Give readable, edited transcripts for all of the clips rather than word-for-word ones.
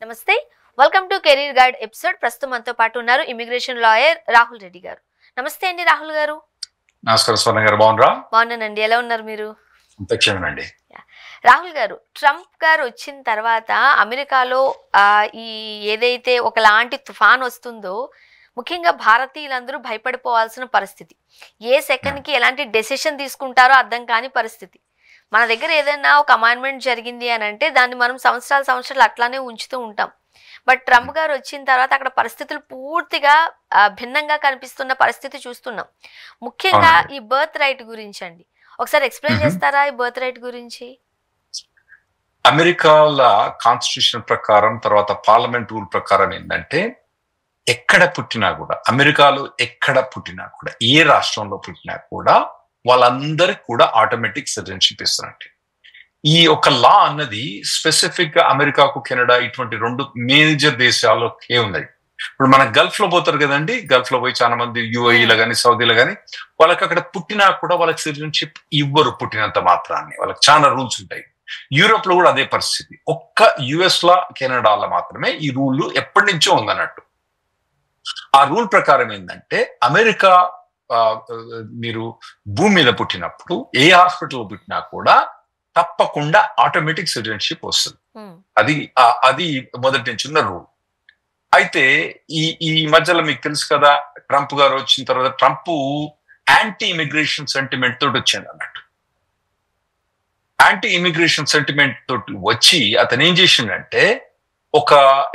నమస్తే, welcome to career guide episode. ప్రస్తుతం మనతో పాటు ఉన్నారు ఇమిగ్రేషన్ లాయర్ రాహుల్ రెడ్డి గారు. నమస్తే అండి రాహుల్ గారు. నమస్కారం స్వర్ణ గారు, బాగున్నారా? బాగున్నానండి, ఎలా ఉన్నారు మీరు? క్షేమేనండి. రాహుల్ గారు, ట్రంప్ గారు వచ్చిన తర్వాత అమెరికాలో ఈ ఏదైతే ఒకలాంటి తుఫాన్ వస్తుందో, ముఖ్యంగా భారతీయులందరూ భయపడిపోవాల్సిన పరిస్థితి. ఏ సెకండ్కి ఎలాంటి డెసిషన్ తీసుకుంటారో అర్థం కాని పరిస్థితి. మన దగ్గర ఏదైనా ఒక అమైన్మెంట్ జరిగింది అని అంటే దాన్ని మనం సంవత్సరాలు అట్లానే ఉంచుతూ ఉంటాం. బట్ ట్రంప్ గారు వచ్చిన తర్వాత అక్కడ పరిస్థితులు పూర్తిగా భిన్నంగా కనిపిస్తున్న పరిస్థితి చూస్తున్నాం. ముఖ్యంగా ఈ బర్త్ రైట్ గురించి అండి, ఒకసారి ఎక్స్ప్లెయిన్ చేస్తారా ఈ బర్త్ రైట్ గురించి? అమెరికాల కాన్స్టిట్యూషన్ ప్రకారం, తర్వాత పార్లమెంట్ రూల్ ప్రకారం ఏంటంటే, ఎక్కడ పుట్టినా కూడా, అమెరికాలో ఎక్కడ పుట్టినా కూడా, ఏ రాష్ట్రంలో పుట్టినా కూడా వాళ్ళందరికి కూడా ఆటోమేటిక్ సిటిజన్షిప్ ఇస్తారండి. ఈ ఒక లా అన్నది స్పెసిఫిక్ గా అమెరికాకు, కెనడా ఇటువంటి రెండు మేజర్ దేశాలకే ఉన్నాయి. ఇప్పుడు మన గల్ఫ్ లో పోతారు కదండి, గల్ఫ్ లో పోయి చాలా మంది యుఏఈలో కానీ సౌదీలో కానీ, వాళ్ళకి అక్కడ పుట్టినా కూడా వాళ్ళకి సిటిజన్షిప్ ఇవ్వరు పుట్టినంత మాత్రాన్ని. వాళ్ళకి చాలా రూల్స్ ఉంటాయి. యూరోప్ లో కూడా అదే పరిస్థితి. ఒక్క యుఎస్ లా, కెనడాలో మాత్రమే ఈ రూల్ ఎప్పటి నుంచో ఉందన్నట్టు. ఆ రూల్ ప్రకారం ఏంటంటే, అమెరికా మీరు భూమి మీద పుట్టినప్పుడు ఏ హాస్పిటల్ పుట్టినా కూడా తప్పకుండా ఆటోమేటిక్ సిటిజన్షిప్ వస్తుంది. అది మొదటి నుంచి ఉన్న రూల్. అయితే ఈ మధ్యలో మీకు తెలుసు కదా, ట్రంప్ గారు వచ్చిన తర్వాత ట్రంప్ యాంటీ ఇమిగ్రేషన్ సెంటిమెంట్ తోటి వచ్చింది అన్నట్టు. యాంటీ ఇమిగ్రేషన్ సెంటిమెంట్ తోటి వచ్చి అతను ఏం చేసిండంటే, ఒక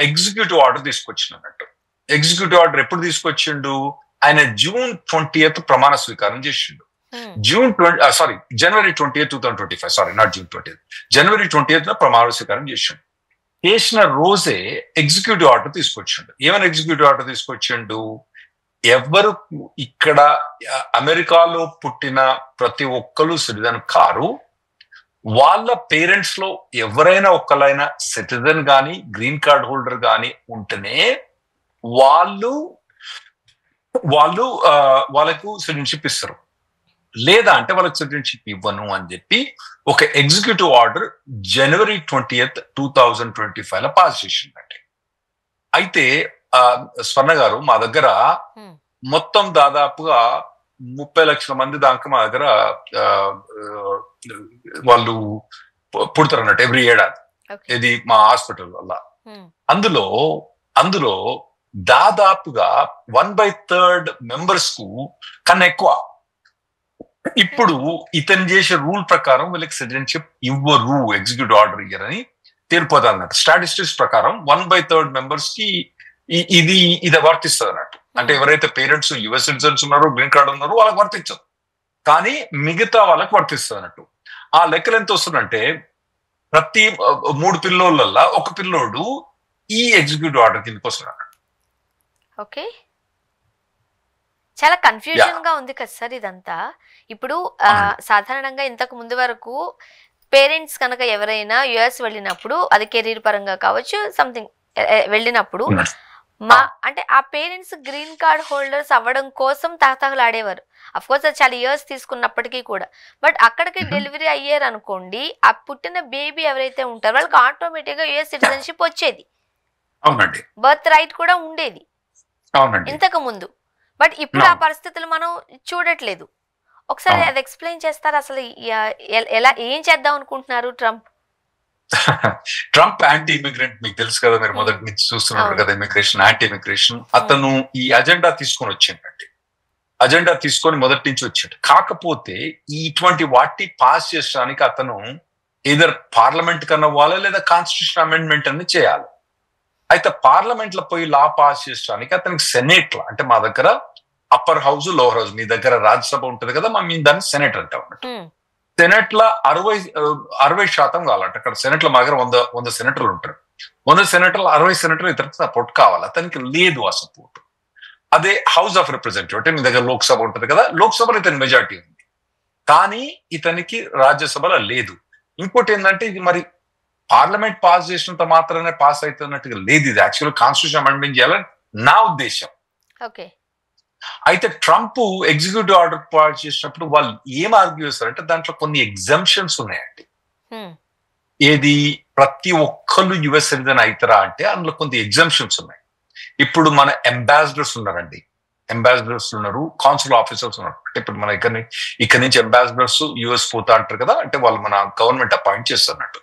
ఎగ్జిక్యూటివ్ ఆర్డర్ తీసుకొచ్చినట్టు. ఎగ్జిక్యూటివ్ ఆర్డర్ ఎప్పుడు తీసుకొచ్చిండు? ఆయన June 20th ప్రమాణ స్వీకారం చేసిండు. జనవరి 20th 2025, sorry not June 20th, January 20th ప్రమాణ స్వీకారం చేసిండు. చేసిన రోజే ఎగ్జిక్యూటివ్ ఆర్డర్ తీసుకొచ్చిండు. ఏమైనా ఎగ్జిక్యూటివ్ ఆర్డర్ తీసుకొచ్చిండు? ఎవరు ఇక్కడ అమెరికాలో పుట్టిన ప్రతి ఒక్కరు సిటిజన్ కారు, వాళ్ళ పేరెంట్స్ లో ఎవరైనా ఒక్కలైనా సిటిజన్ గాని గ్రీన్ కార్డ్ హోల్డర్ గాని ఉంటేనే వాళ్ళకు సిటిజన్షిప్ ఇస్తారు. లేదా అంటే వాళ్ళకి సిటిజన్షిప్ ఇవ్వను అని చెప్పి ఒక ఎగ్జిక్యూటివ్ ఆర్డర్ జనవరి 20th 2025 లో పాస్ చేసిందండి. అయితే స్వర్ణ గారు, మా దగ్గర మొత్తం దాదాపుగా 30 లక్షల మంది దాకా మా దగ్గర వాళ్ళు పుడతారు అన్నట్టు ఎవ్రీ ఏడాది. ఇది మా హాస్పిటల్ వల్ల. అందులో దాదాపుగా 1/3 మెంబర్స్ కు కన్నా ఎక్కువ ఇప్పుడు ఇతను చేసే రూల్ ప్రకారం వీళ్ళకి సిటిజన్షిప్ ఇవ్వరు, ఎగ్జిక్యూటివ్ ఆర్డర్ ఇయ్యరని తేలిపోతుంది అన్నట్టు. స్టాటిస్టిక్స్ ప్రకారం 1/3 మెంబర్స్ కి ఇది వర్తిస్తుంది అన్నట్టు. అంటే ఎవరైతే పేరెంట్స్ యుఎస్ సిటిజన్స్ ఉన్నారో, గ్రీన్ కార్డ్ ఉన్నారో వాళ్ళకి వర్తించదు, కానీ మిగతా వాళ్ళకి వర్తిస్తుంది అన్నట్టు. ఆ లెక్కలు ఎంత వస్తుందంటే, ప్రతి 3 పిల్లోళ్ళల్లో ఒక పిల్లోడు ఈ ఎగ్జిక్యూటివ్ ఆర్డర్ కిందకి వస్తున్నాడు. ఓకే, చాలా కన్ఫ్యూజన్ గా ఉంది కదా సార్ ఇదంతా. ఇప్పుడు సాధారణంగా ఇంతకు ముందు వరకు పేరెంట్స్ కనుక ఎవరైనా యుఎస్ వెళ్ళినప్పుడు, అది కెరీర్ పరంగా కావచ్చు, సంథింగ్ వెళ్ళినప్పుడు అంటే ఆ పేరెంట్స్ గ్రీన్ కార్డ్ హోల్డర్స్ అవ్వడం కోసం తహతహలాడేవారు. అఫ్ కోర్స్ అది చాలా ఇయర్స్ తీసుకున్నప్పటికీ కూడా. బట్ అక్కడికి డెలివరీ అయ్యారు అనుకోండి, ఆ పుట్టిన బేబీ ఎవరైతే ఉంటారో వాళ్ళకి ఆటోమేటిక్ గా యుఎస్ సిటిజన్షిప్ వచ్చేది, బర్త్ రైట్ కూడా ఉండేది ఇంతకు ముందు. బట్ ఇప్పుడు ఆ పరిస్థితులు మనం చూడట్లేదు. ఒకసారి అది ఎక్స్ప్లెయిన్ చేస్తారు, అసలు ఎలా ఏం చేద్దాం అనుకుంటున్నారు ట్రంప్? ట్రంప్ యాంటీ ఇమిగ్రెంట్, మీకు తెలుసు కదా, మీరు మొదటి నుంచి చూస్తున్నారు కదా, ఇమిగ్రేషన్, యాంటీ ఇమిగ్రేషన్. అతను ఈ అజెండా తీసుకొని వచ్చిందండి. అజెండా తీసుకొని మొదటి నుంచి వచ్చాడు. కాకపోతే ఇటువంటి వాటిని పాస్ చేయడానికి అతను ఏదర్ పార్లమెంట్ కన్నా అవ్వాలి, లేదా కాన్స్టిట్యూషన్ అమెండ్మెంట్ అని చేయాలి. అయితే పార్లమెంట్ లో పోయి లా పాస్ చేయడానికి అతనికి సెనేట్ లో, అంటే మా దగ్గర అప్పర్ హౌస్, లోవర్ హౌస్, మీ దగ్గర రాజ్యసభ ఉంటది కదా, మేము దాన్ని సెనేట్ అంటాం అన్నట్టు. సెనేట్ లో 60% కావాలంట. అక్కడ సెనేట్ లో మా దగ్గర 100 సెనేటర్లు ఉంటారు. 100 సెనేటర్లు 60 సెనేటర్లు ఇతనికి సపోర్ట్ కావాలి. అతనికి లేదు ఆ సపోర్ట్. అదే హౌస్ ఆఫ్ రిప్రజెంటేటివ్, అంటే మీ దగ్గర లోక్సభ ఉంటది కదా, లోక్సభలో ఇతని మెజార్టీ ఉంది, కానీ ఇతనికి రాజ్యసభలో లేదు. ఇంకోటి ఏంటంటే, ఇది మరి పార్లమెంట్ పాస్ చేసినంత మాత్రమే పాస్ అవుతున్నట్టుగా లేదు. ఇది యాక్చువల్ కాన్స్టిట్యూషన్ అమెండ్మెంట్ చేయాలని నా ఉద్దేశం. అయితే ట్రంప్ ఎగ్జిక్యూటివ్ ఆర్డర్ పాస్ చేసినప్పుడు వాళ్ళు ఏం ఆర్గ్యూ చేస్తారంటే, దాంట్లో కొన్ని ఎగ్జంప్షన్స్ ఉన్నాయండి. ఏది ప్రతి ఒక్కళ్ళు యుఎస్ సిటిజన్ అవుతారా అంటే అందులో కొంత ఎగ్జామ్షన్స్ ఉన్నాయి. ఇప్పుడు మన అంబాసిడర్స్ ఉన్నారండి, అంబాసిడర్స్ ఉన్నారు, కాన్సుల్ ఆఫీసర్స్ ఉన్నారు. అంటే ఇప్పుడు మన ఇక్కడ నుంచి అంబాసిడర్స్ యుఎస్ పోతా అంటారు కదా, అంటే వాళ్ళు మన గవర్నమెంట్ అపాయింట్ చేస్తున్నట్టు.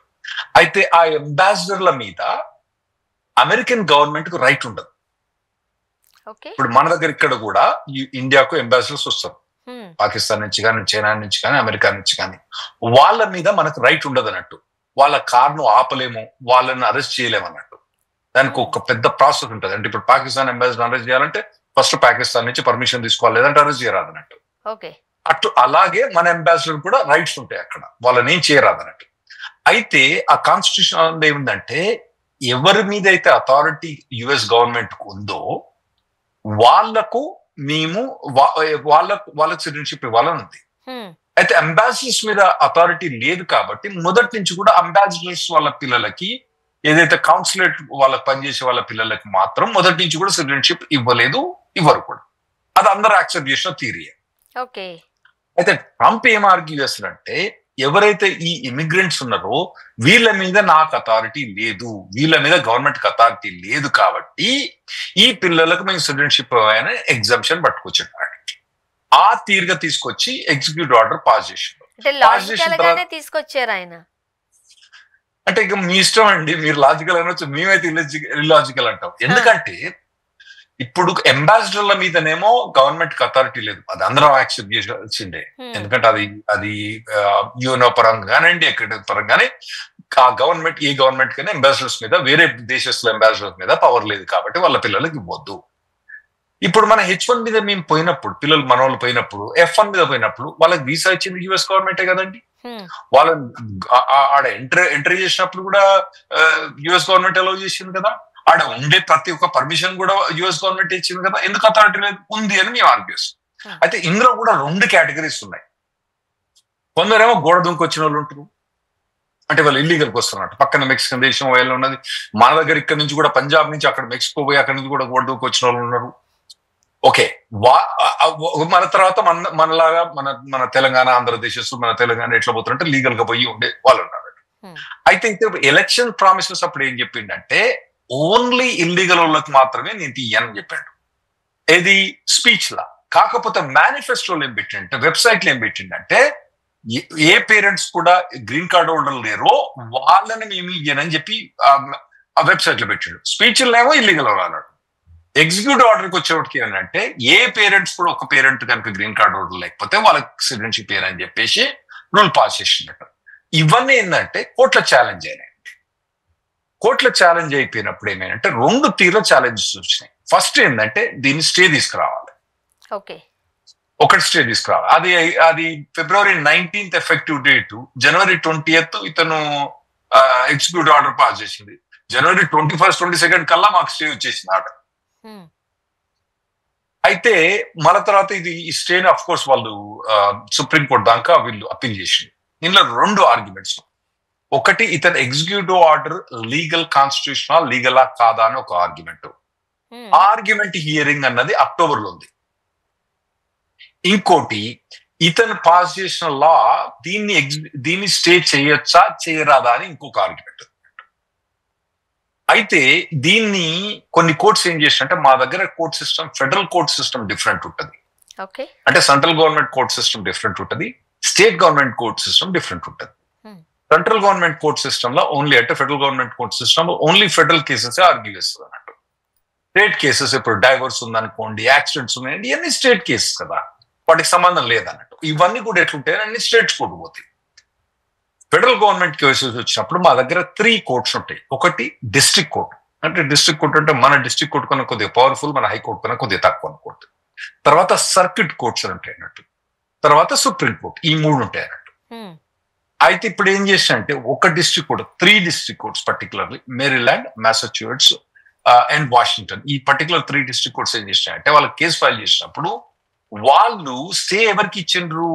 అయితే ఆ అంబాసిడర్ల మీద అమెరికన్ గవర్నమెంట్ కు రైట్ ఉండదు. ఇప్పుడు మన దగ్గర ఇక్కడ కూడా ఇండియాకు అంబాసిడర్స్ వస్తారు, పాకిస్తాన్ నుంచి కానీ, చైనా నుంచి కానీ, అమెరికా నుంచి కానీ. వాళ్ళ మీద మనకు రైట్ ఉండదు అన్నట్టు. వాళ్ళ కార్ను ఆపలేము, వాళ్ళని అరెస్ట్ చేయలేము అన్నట్టు. దానికి ఒక పెద్ద ప్రాసెస్ ఉంటుంది. అంటే ఇప్పుడు పాకిస్తాన్ అంబాసిడర్ అరెస్ట్ చేయాలంటే ఫస్ట్ పాకిస్తాన్ నుంచి పర్మిషన్ తీసుకోవాలి, లేదంటే అరెస్ట్ చేయరాదు అన్నట్టు. అటు అలాగే మన అంబాసిడర్ కూడా రైట్స్ ఉంటాయి అక్కడ, వాళ్ళని ఏం చేయరాదు అన్నట్టు. అయితే ఆ కాన్స్టిట్యూషన్ ఏమిందంటే ఎవరి మీద అయితే అథారిటీ యుఎస్ గవర్నమెంట్ ఉందో వాళ్లకు మేము వాళ్ళకు సిటిజన్షిప్ ఇవ్వాలని ఉంది. అయితే అంబాసిడర్స్ మీద అథారిటీ లేదు కాబట్టి మొదటి నుంచి కూడా అంబాసిడర్స్ వాళ్ళ పిల్లలకి, ఏదైతే కాన్సులేట్ వాళ్ళకి పనిచేసే వాళ్ళ పిల్లలకి మాత్రం మొదటి నుంచి కూడా సిటిజన్షిప్ ఇవ్వలేదు, ఇవ్వరు కూడా. అది అందరూ యాక్సెప్ట్ చేసిన థియరీ. అయితే ట్రంప్ ఏం ఆర్గ్యూ చేస్తారంటే ఎవరైతే ఈ ఇమిగ్రెంట్స్ ఉన్నారో వీళ్ళ మీద నాకు అథారిటీ లేదు, వీళ్ళ మీద గవర్నమెంట్ కి అథారిటీ లేదు, కాబట్టి ఈ పిల్లలకు మేము సిటిజన్షిప్ అనే ఎగ్జామ్షన్ పట్టుకొచ్చాడు. ఆ తీరుగా తీసుకొచ్చి ఎగ్జిక్యూటివ్ ఆర్డర్ పాస్ చేశారు. తీసుకొచ్చారు ఆయన. అంటే ఇక మీ ఇష్టం అండి, మీరు లాజికల్ అనొచ్చు, మేమైతే ఇల్లాజికల్ అంటాం. ఎందుకంటే ఇప్పుడు అంబాసిడర్ల మీదనేమో గవర్నమెంట్ కి అథారిటీ లేదు, అది అందరం యాక్సెప్ట్ చేసిండే. ఎందుకంటే అది యూఎన్ఓ పరంగా కానివ్వండి, ఎక్కడ పరంగానే ఆ గవర్నమెంట్, ఏ గవర్నమెంట్ కానీ అంబాసిడర్స్ మీద, వేరే దేశస్తుల అంబాసిడర్స్ మీద పవర్ లేదు కాబట్టి వాళ్ళ పిల్లలకి ఇవ్వద్దు. ఇప్పుడు మన H1 మీద మేము పోయినప్పుడు, పిల్లలు మన వాళ్ళు పోయినప్పుడు, F1 మీద పోయినప్పుడు వాళ్ళకి వీసా ఇచ్చింది యుఎస్ గవర్నమెంటే కదండి. వాళ్ళని ఆడ ఎంట్రీ చేసినప్పుడు కూడా యుఎస్ గవర్నమెంట్ అలౌ చేసింది కదా, ఆడ ఉండే ప్రతి ఒక్క పర్మిషన్ కూడా యుఎస్ గవర్నమెంట్ ఇచ్చింది కదా, ఎందుకు అథారిటీ లేదు ఉంది అని మేము ఆర్గ్యూ చేస్తాం. అయితే ఇందులో కూడా 2 కేటగిరీస్ ఉన్నాయి. కొందరేమో గోడ దుంకొచ్చిన వాళ్ళు ఉంటారు, అంటే వాళ్ళు ఇల్లీగల్కి వస్తున్నట్టు, పక్కన మెక్సికన్ దేశం వాళ్ళు ఉన్నది. మన దగ్గర ఇక్కడ నుంచి కూడా పంజాబ్ నుంచి అక్కడ మెక్సికో పోయి అక్కడి నుంచి కూడా గోడ దుంకొచ్చిన వాళ్ళు ఉన్నారు. ఓకే, మన తర్వాత మనలాగా మన తెలంగాణ, ఆంధ్రప్రదేశ్, మన తెలంగాణ ఎట్లా పోతుంటే లీగల్ గా పోయి ఉండే వాళ్ళు ఉన్నారు. అయితే ఎలక్షన్ ప్రామిసెస్ అప్పుడు ఏం చెప్పిండంటే ఓన్లీ ఇల్లీగల్ వాళ్ళకి మాత్రమే నేను తీయని చెప్పాడు, ఇది స్పీచ్ లా. కాకపోతే మేనిఫెస్టోలో ఏం పెట్టిండంటే, వెబ్సైట్ లో ఏం పెట్టిండంటే ఏ పేరెంట్స్ కూడా గ్రీన్ కార్డ్ హోల్డర్ లేరో వాళ్ళని మేము ఇయ్యనని చెప్పి ఆ వెబ్సైట్ లో పెట్టాడు. స్పీచ్లేమో ఇల్లీగల్ అన్నాడు. ఎగ్జిక్యూటివ్ ఆర్డర్కి వచ్చేవాడికి ఏంటంటే ఏ పేరెంట్స్ కూడా, ఒక పేరెంట్ కనుక గ్రీన్ కార్డ్ హోల్డర్ లేకపోతే వాళ్ళకి సిటిజన్షిప్ అని చెప్పేసి రూల్ పాస్ చేసినట్టు. ఇవన్నీ ఏంటంటే కోర్టులో ఛాలెంజ్ అయినాయి. కోర్టులో ఛాలెంజ్ అయిపోయినప్పుడు ఏమైందంటే 2 తీరులో ఛాలెంజెస్ వచ్చినాయి. ఫస్ట్ ఏంటంటే దీన్ని స్టే తీసుకురావాలి, ఒకటి స్టే తీసుకురావాలి. అది February 19th effective date, January 20th ఇతను ఎగ్జిక్యూటివ్ ఆర్డర్ పాస్ చేసింది. January 21st, 22nd కల్లా మాకు స్టే వచ్చేసింది ఆర్డర్. అయితే మన తర్వాత ఈ స్టేని అఫ్ కోర్స్ వాళ్ళు సుప్రీంకోర్టు దాకా వీళ్ళు అప్పీల్ చేసింది. ఇందులో 2 ఆర్గ్యుమెంట్స్. ఒకటి, ఇతను ఎగ్జిక్యూటివ్ ఆర్డర్ లీగల్, కాన్స్టిట్యూషనల్, లీగలా కాదా అని ఒక ఆర్గ్యుమెంట్. ఆర్గ్యుమెంట్ హియరింగ్ అన్నది అక్టోబర్ లో ఉంది. ఇంకోటి, ఇతను పాస్ చేసిన లా దీన్ని స్టే చేయొచ్చా చేయరాదా అని ఇంకొక ఆర్గ్యుమెంట్. అయితే దీన్ని కొన్ని కోర్ట్స్ ఏం చేసినంటే, మా దగ్గర court system, federal court system different ఉంటుంది. అంటే central government court system different ఉంటుంది, state government court system different ఉంటుంది. సెంట్రల్ గవర్నమెంట్ కోర్ట్ సిస్టమ్ లో ఓన్లీ, అంటే federal government court system only federal cases argue చేస్తుంది అన్నట్టు. స్టేట్ కేసెస్, ఇప్పుడు divorce ఉందనుకోండి, యాక్సిడెంట్స్ ఉన్నాయండి, ఇవన్నీ స్టేట్ కేసెస్ కదా, వాటికి సంబంధం లేదన్నట్టు. ఇవన్నీ కూడా ఎట్లుంటాయి, అన్ని స్టేట్స్ కోర్టు పోతాయి. ఫెడరల్ గవర్నమెంట్ కేసెస్ వచ్చినప్పుడు మా దగ్గర 3 కోర్ట్స్ ఉంటాయి. ఒకటి డిస్ట్రిక్ట్ కోర్ట్, అంటే డిస్ట్రిక్ట్ కోర్ట్ అంటే మన డిస్ట్రిక్ట్ కోర్టు కన్నా కొద్దిగా పవర్ఫుల్, మన హైకోర్టు కన్నా కొద్దిగా తక్కువ అనుకోండి. తర్వాత సర్క్యూట్ కోర్ట్స్ ఉంటాయి అన్నట్టు, తర్వాత సుప్రీం కోర్ట్, ఈ 3 ఉంటాయి అన్నట్టు. అయితే ఇప్పుడు ఏం చేసినంటే ఒక district court, 3 district courts particularly Maryland, Massachusetts and Washington, ఈ పర్టికులర్ 3 డిస్ట్రిక్ట్ కోర్ట్స్ ఏం చేసినాయంటే వాళ్ళకి కేసు ఫైల్ చేసినప్పుడు వాళ్ళు స్టే ఎవరికి ఇచ్చిండ్రు,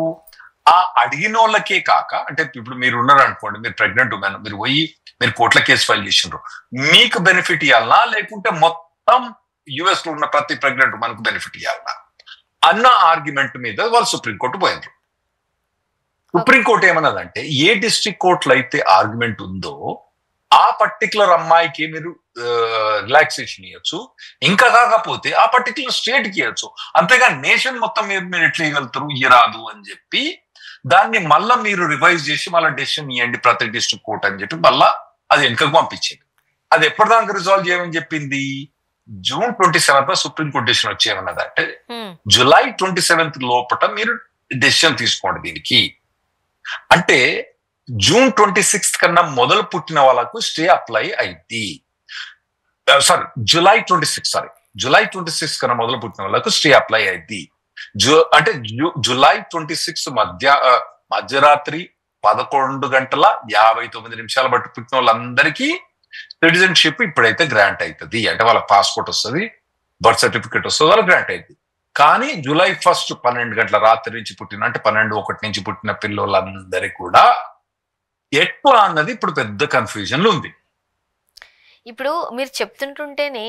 ఆ అడిగిన వాళ్ళకే కాక, అంటే ఇప్పుడు మీరు ఉన్నారు అనుకోండి, మీరు ప్రెగ్నెంట్ ఉమెన్, మీరు పోయి మీరు కోర్టుల కేసు ఫైల్ చేసిండ్రు, మీకు బెనిఫిట్ ఇవ్వాలనా లేకుంటే మొత్తం యుఎస్ లో ఉన్న ప్రతి ప్రెగ్నెంట్ ఉమెన్ కు బెనిఫిట్ ఇవ్వాలనా అన్న ఆర్గ్యుమెంట్ మీద వాళ్ళు సుప్రీంకోర్టు పోయినరు. సుప్రీంకోర్టు ఏమన్నదంటే ఏ డిస్ట్రిక్ట్ కోర్టులో అయితే ఆర్గ్యుమెంట్ ఉందో ఆ పర్టికులర్ అమ్మాయికి మీరు రిలాక్సేషన్ ఇవ్వచ్చు, ఇంకా కాకపోతే ఆ పర్టికులర్ స్టేట్ కి ఇవ్వచ్చు, అంతేగా నేషన్ మొత్తం మీరు ఎట్లా ఇవ్వగలుగుతారు, ఇరాదు అని చెప్పి దాన్ని మళ్ళా మీరు రివైజ్ చేసి మళ్ళీ డెసిషన్ ఇవ్వండి ప్రతి డిస్ట్రిక్ట్ కోర్ట్ అని చెప్పి మళ్ళా అది వెనుకకు పంపించింది. అది ఎప్పటిదాకా రిజాల్వ్ చేయమని చెప్పింది? June 27 సుప్రీంకోర్టు డెసిషన్ వచ్చేమన్నదంటే July 27 లోపల మీరు డెసిషన్ తీసుకోండి దీనికి. అంటే June 26 కన్నా మొదలు పుట్టిన వాళ్ళకు స్టే అప్లై అయింది. July 26 కన్నా మొదలు పుట్టిన వాళ్ళకు స్టే అప్లై అయింది. అంటే July 26 మధ్యరాత్రి 11:59 బట్టి పుట్టిన వాళ్ళందరికీ సిటిజన్షిప్ ఇప్పుడైతే గ్రాంట్ అవుతుంది. అంటే వాళ్ళ పాస్పోర్ట్ వస్తుంది, బర్త్ సర్టిఫికేట్ వస్తుంది, వాళ్ళకి గ్రాంట్ అవుతుంది. కానీ July 1 12 గంటల రాత్రి నుంచి పుట్టిన, అంటే 12:01 నుంచి పుట్టిన పిల్లలందరికీ కూడా ఎట్లా అన్నది ఇప్పుడు పెద్ద కన్ఫ్యూజన్ లో ఉంది. ఇప్పుడు మీరు చెప్తుంటుంటేనే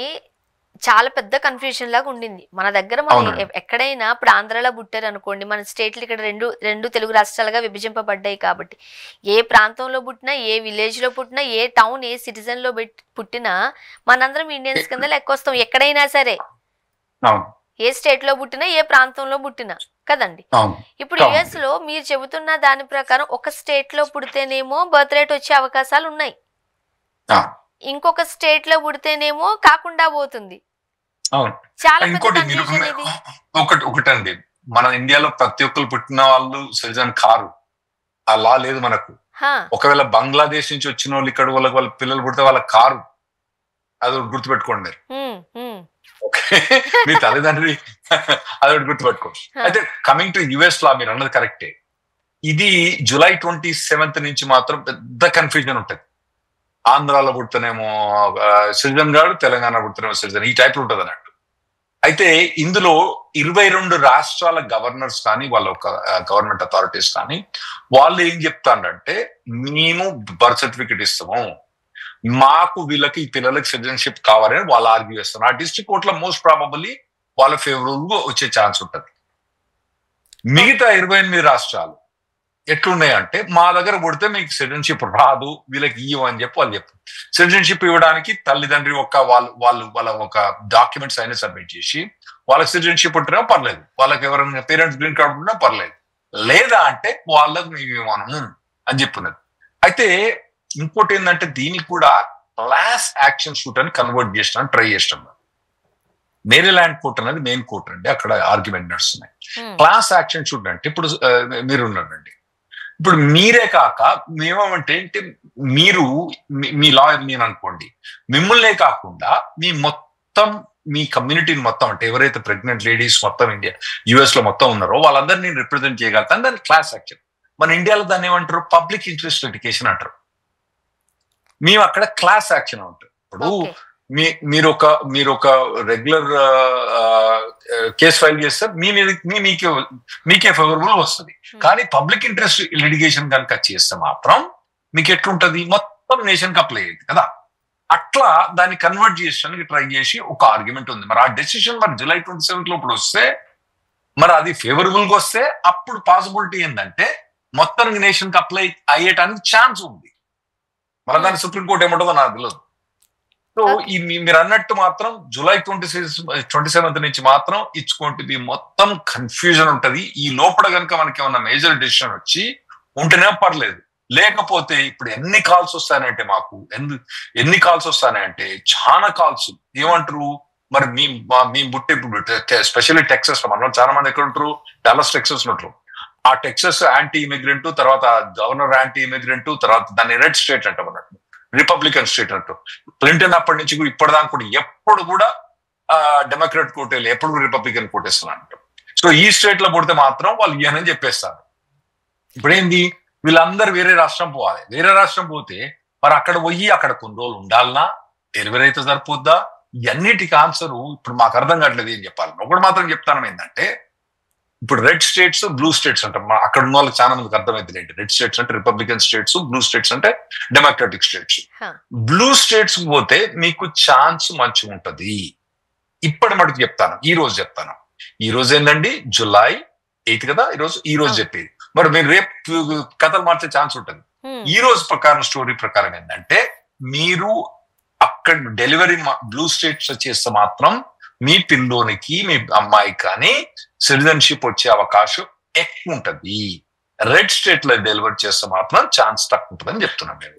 చాలా పెద్ద కన్ఫ్యూజన్ లాగా ఉండింది. మన దగ్గర మనం ఎక్కడైనా ఇప్పుడు ఆంధ్రాలో పుట్టారు అనుకోండి, మన స్టేట్లు ఇక్కడ రెండు తెలుగు రాష్ట్రాలుగా విభజింపబడ్డాయి కాబట్టి ఏ ప్రాంతంలో పుట్టినా, ఏ విలేజ్ లో పుట్టినా, ఏ టౌన్, ఏ సిటిజన్ లో పుట్టినా మనందరం ఇండియన్స్ కింద లెక్కొస్తాం ఎక్కడైనా సరే, ఏ స్టేట్ లో పుట్టినా, ఏ ప్రాంతంలో పుట్టినా కదండి. ఇప్పుడు యుఎస్ లో మీరు చెబుతున్న దాని ప్రకారం ఒక స్టేట్ లో పుడితేనేమో బర్త్ రేట్ వచ్చే అవకాశాలు ఉన్నాయి, ఇంకొక స్టేట్ లో పుడితేనేమో కాకుండా పోతుంది. చాలా ఒకటండి, మన ఇండియాలో ప్రతి ఒక్కరు పుట్టిన వాళ్ళు సిటిజన్ కారు, ఆ లా లేదు మనకు. ఒకవేళ బంగ్లాదేశ్ నుంచి వచ్చిన వాళ్ళు ఇక్కడ వాళ్ళ పిల్లలు పుడితే వాళ్ళ కారు, అది గుర్తుపెట్టుకోండి మీరు. ఓకే, మీ తల్లిదండ్రి అది గుర్తుపెట్టుకోండి. అయితే కమింగ్ టు యుఎస్ లా, మీరు అన్నది కరెక్టే. ఇది July 27 నుంచి మాత్రం పెద్ద కన్ఫ్యూజన్ ఉంటుంది. ఆంధ్రాలో పుడితేనేమో సిటిజన్ గాడు, తెలంగాణ పుడితేనేమో సిటిజన్, ఈ టైప్ లో ఉంటుంది అన్నట్టు. అయితే ఇందులో 22 రాష్ట్రాల గవర్నర్స్ కానీ, వాళ్ళ గవర్నమెంట్ అథారిటీస్ కానీ వాళ్ళు ఏం చెప్తారంటే, మేము బర్త్ సర్టిఫికేట్ ఇస్తాము, మాకు వీళ్ళకి ఈ పిల్లలకి సిటిజన్షిప్ కావాలని వాళ్ళు ఆర్గ్యూ చేస్తారు. ఆ డిస్ట్రిక్ట్ కోర్టులో మోస్ట్ ప్రాబబుల్లీ వాళ్ళ ఫేవరబుల్ గా వచ్చే ఛాన్స్ ఉంటుంది. మిగతా 28 రాష్ట్రాలు ఎట్లున్నాయంటే, మా దగ్గర పుడితే మీకు సిటిజన్షిప్ రాదు, వీళ్ళకి ఇవ్వని చెప్పి వాళ్ళు చెప్పారు. సిటిజన్షిప్ ఇవ్వడానికి తల్లిదండ్రి వాళ్ళ ఒక డాక్యుమెంట్స్ అయినా సబ్మిట్ చేసి వాళ్ళకి సిటిజన్షిప్ ఉంటేనే పర్లేదు, వాళ్ళకి ఎవరైనా పేరెంట్స్ గ్రీన్ కార్డు ఉంటే పర్లేదు, లేదా అంటే వాళ్ళకి మేము ఇవ్వను అని చెప్పున్నది. అయితే ఇంకోటి ఏంటంటే, దీనికి కూడా క్లాస్ యాక్షన్ సూట్ అని కన్వర్ట్ చేసిన ట్రై చేస్తాం. మేరీల్యాండ్ కోర్ట్ అనేది మెయిన్ కోర్ట్ అండి, అక్కడ ఆర్గ్యుమెంట్ నడుస్తున్నాయి. క్లాస్ యాక్షన్ సూట్ అంటే ఇప్పుడు మీరు ఉన్నారండి, ఇప్పుడు మీరే కాక మేమంటే ఏంటి, మీరు మీ లాయర్ నేను అనుకోండి, మిమ్మల్నే కాకుండా మీ కమ్యూనిటీని మొత్తం, అంటే ఎవరైతే ప్రెగ్నెంట్ లేడీస్ మొత్తం ఇండియా యుఎస్ లో మొత్తం ఉన్నారో వాళ్ళందరినీ రిప్రజెంట్ చేయగలుగుతాను. దాన్ని క్లాస్ యాక్షన్. మన ఇండియాలో దాన్ని ఏమంటారు, పబ్లిక్ ఇంట్రెస్ట్ లిటిగేషన్ అంటారు. మేము అక్కడ క్లాస్ యాక్షన్ ఉంటుంది. ఇప్పుడు మీరు ఒక రెగ్యులర్ కేసు ఫైల్ చేస్తే మీకే ఫేవరబుల్ వస్తుంది. కానీ పబ్లిక్ ఇంట్రెస్ట్ లిటిగేషన్ కనుక చేస్తే మాత్రం మీకు ఎట్లుంటది, మొత్తం నేషన్ కి అప్లై అయ్యింది కదా. అట్లా దాన్ని కన్వర్ట్ చేయడానికి ట్రై చేసి ఒక ఆర్గ్యుమెంట్ ఉంది. మరి ఆ డెసిషన్ మరి July 27 లోపల వస్తే, మరి అది ఫేవరబుల్ గా వస్తే అప్పుడు పాసిబిలిటీ ఏంటంటే మొత్తానికి నేషన్ కి అప్లై అయ్యేటానికి ఛాన్స్ ఉంది. మరి దాన్ని సుప్రీంకోర్టు ఏమంటుందో నాకు తెలియదు. సో ఈ మీరు అన్నట్టు మాత్రం July 27 నుంచి మాత్రం ఇచ్చుకుంటుంది, మొత్తం కన్ఫ్యూజన్ ఉంటది. ఈ లోపల కనుక మనకి ఏమన్నా మేజర్ డెసిషన్ వచ్చి ఉంటేనే పర్లేదు, లేకపోతే ఇప్పుడు ఎన్ని కాల్స్ వస్తాయంటే, మాకు ఎన్ని కాల్స్ వస్తాయంటే చాలా కాల్స్. ఏమంటారు, మరి మీ బుట్టి స్పెషల్లీ టెక్సస్ లో, మనం చాలా మంది ఎక్కడ ఉంటారు, డల్లస్ టెక్సస్ లో ఉంటారు. ఆ టెక్సస్ యాంటీ ఇమిగ్రెంట్, తర్వాత గవర్నర్ యాంటీ ఇమిగ్రెంట్, తర్వాత దాన్ని రెడ్ స్టేట్ అంటాం అన్నట్టు, రిపబ్లికన్ స్టేట్ అంటూ. క్లింటన్ అప్పటి నుంచి కూడా ఇప్పటిదాకా కూడా ఎప్పుడు కూడా డెమోక్రాట్ కోటేలు, ఎప్పుడు రిపబ్లికన్ కోటేస్తున్నారు. సో ఈ స్టేట్ లో పుడితే మాత్రం వాళ్ళు ఇయ్యనని చెప్పేస్తారు. ఇప్పుడేంది, వీళ్ళందరూ వేరే రాష్ట్రం పోవాలి. వేరే రాష్ట్రం పోతే మరి అక్కడ పోయి అక్కడ కొన్ని రోజులు ఉండాలన్నా, డెలివరీ అయితే సరిపోద్దా, ఇవన్నిటికి ఆన్సర్ ఇప్పుడు మాకు అర్థం కావట్లేదు ఏం చెప్పాలి. ఒకటి మాత్రం చెప్తాను ఏంటంటే, ఇప్పుడు రెడ్ స్టేట్స్, బ్లూ స్టేట్స్ అంటాం. అక్కడ ఉన్న వాళ్ళకి చాలా మందికి అర్థమైంది ఏంటి, రెడ్ స్టేట్స్ అంటే రిపబ్లికన్ స్టేట్స్, బ్లూ స్టేట్స్ అంటే డెమోక్రాటిక్ స్టేట్స్. బ్లూ స్టేట్స్ పోతే మీకు ఛాన్స్ మంచిగా ఉంటది. ఇప్పటి మటుకు చెప్తాను, ఈ రోజు చెప్తాను. ఈ రోజు ఏంటండి, July 8 కదా ఈ రోజు చెప్పేది. మరి మీరు రేపు కథలు మార్చే ఛాన్స్ ఉంటుంది. ఈ రోజు ప్రకారం స్టోరీ ప్రకారం ఏంటంటే మీరు అక్కడ డెలివరీ బ్లూ స్టేట్స్ చేస్తే మాత్రం మీ పిల్లోనికి మీ అమ్మాయి కానీ సిటిజన్షిప్ వచ్చే అవకాశం ఎక్కువ ఉంటది. రెడ్ స్టేట్ లో డెలివరీ చేస్తే మాత్రం ఛాన్స్ తక్కువ ఉంటుందని చెప్తున్నాం మేము.